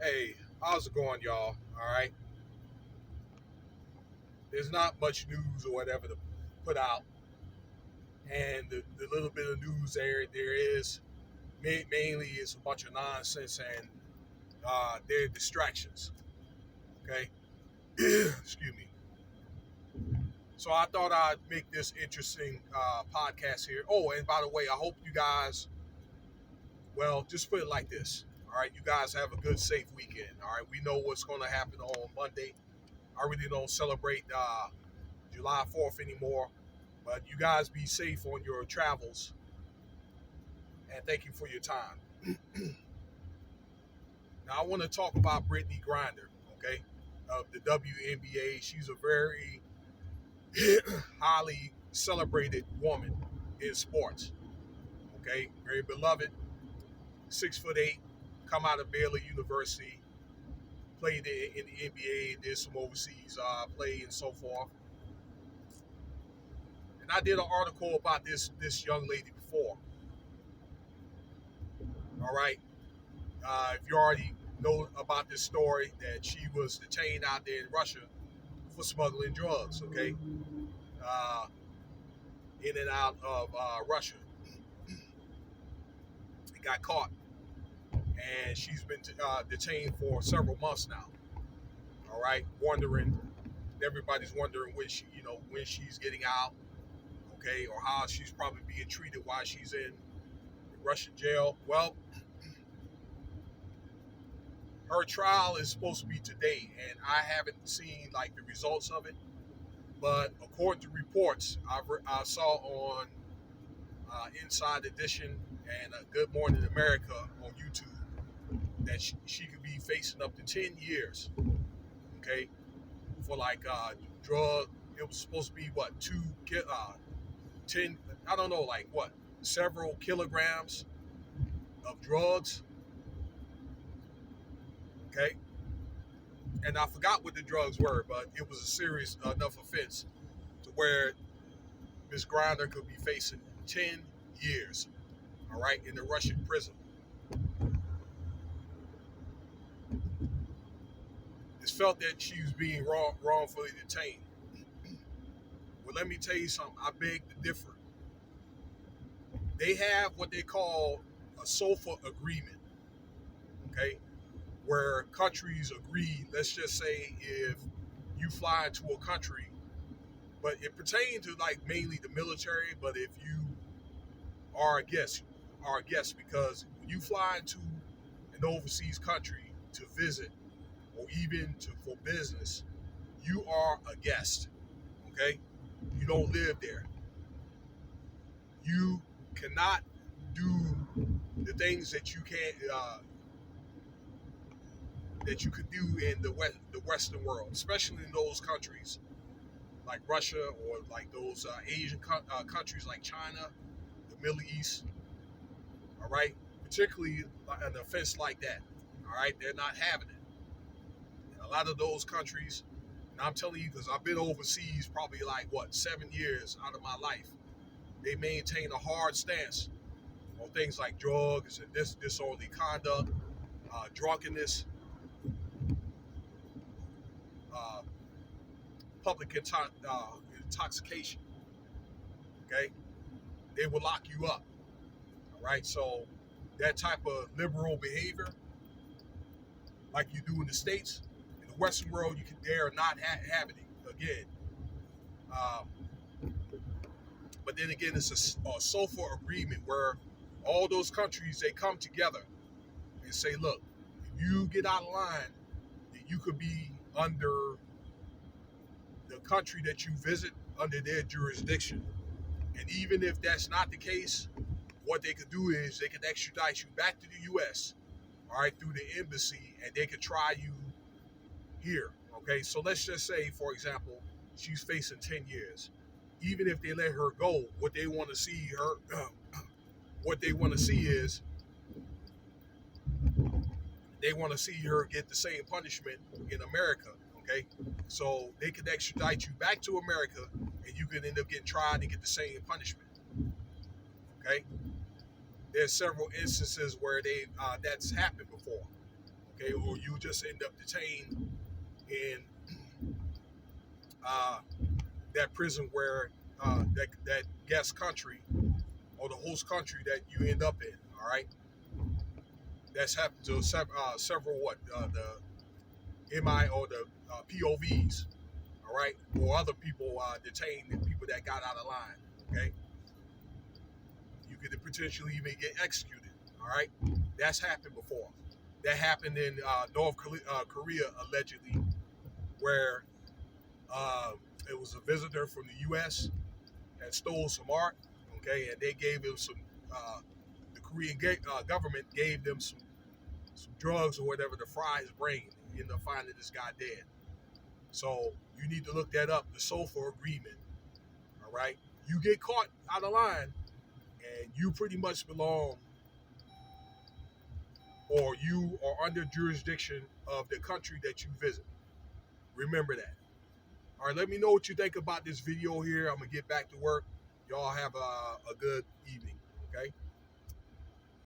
Hey, how's it going, y'all? All right. There's not much news or whatever to put out, and the little bit of news there is mainly is a bunch of nonsense and they're distractions. Okay. Excuse me. So I thought I'd make this interesting podcast here. Oh, and by the way, I hope you guys. Well, just put it like this. All right, you guys have a good, safe weekend. All right, we know what's going to happen on Monday. I really don't celebrate July 4th anymore. But you guys be safe on your travels, and thank you for your time. Now, I want to talk about Brittany Grinder, okay, of the WNBA. She's a very highly celebrated woman in sports, okay, very beloved, 6'8", come out of Baylor University, played in the NBA, did some overseas play and so forth. And I did an article about this young lady before. All right, if you already know about this story, that she was detained out there in Russia for smuggling drugs, okay, uh, in and out of Russia. It got caught, and she's been detained for several months now. All right, everybody's wondering when she's getting out, okay, or how she's probably being treated while she's in Russian jail. Well, her trial is supposed to be today, and I haven't seen like the results of it. But according to reports I saw on Inside Edition and Good Morning America on YouTube, that she could be facing up to 10 years, okay, for like drug. It was supposed to be what, 10, I don't know, like what, several kilograms of drugs, okay? And I forgot what the drugs were, but it was a serious enough offense to where Miss Grinder could be facing 10 years, all right, in the Russian prison. It's felt that she was being wrongfully detained. Well, let me tell you something. I beg to differ. They have what they call a SOFA agreement, okay, where countries agree. Let's just say if you fly into a country, but it pertains to like mainly the military. But if you are a guest because when you fly into an overseas country to visit or even for business, you are a guest, okay? You don't live there. You cannot do the things that you can that you could do in the Western world, especially in those countries like Russia or like those Asian countries like China, the Middle East. All right, particularly an offense like that. All right, they're not having it. In a lot of those countries, and I'm telling you because I've been overseas probably like what 7 years out of my life. They maintain a hard stance on things like drugs and disorderly conduct, drunkenness, uh, public intoxication. Okay, they will lock you up. All right, so that type of liberal behavior, like you do in the states, in the Western world, you can dare not having it again. Um, but then again, it's a SOFA agreement where all those countries they come together and say, look, if you get out of line, then you could be under the country that you visit under their jurisdiction. And even if that's not the case, what they could do is they could extradite you back to the U.S., all right, through the embassy, and they could try you here, okay? So let's just say, for example, she's facing 10 years. Even if they let her go, what they want to see what they want to see is they want to see her get the same punishment in America, okay? So they could extradite you back to America, and you could end up getting tried and get the same punishment, okay? There's several instances where that's happened before, okay, or you just end up detained in uh, that prison where that guest country or the host country that you end up in. All right, that's happened to several the MI or the POVs. All right, or other people detained and people that got out of line. Okay, you could potentially even get executed. All right, that's happened before. That happened in North Korea allegedly, where uh, it was a visitor from the U.S. that stole some art. Okay, and they gave him some. The Korean government gave them some drugs or whatever to fry his brain. End up finding this guy dead. So you need to look that up. The SOFA agreement. All right, you get caught out of line, and you pretty much belong, or you are under jurisdiction of the country that you visit. Remember that. All right, let me know what you think about this video here. I'm gonna get back to work. Y'all have a good evening. Okay.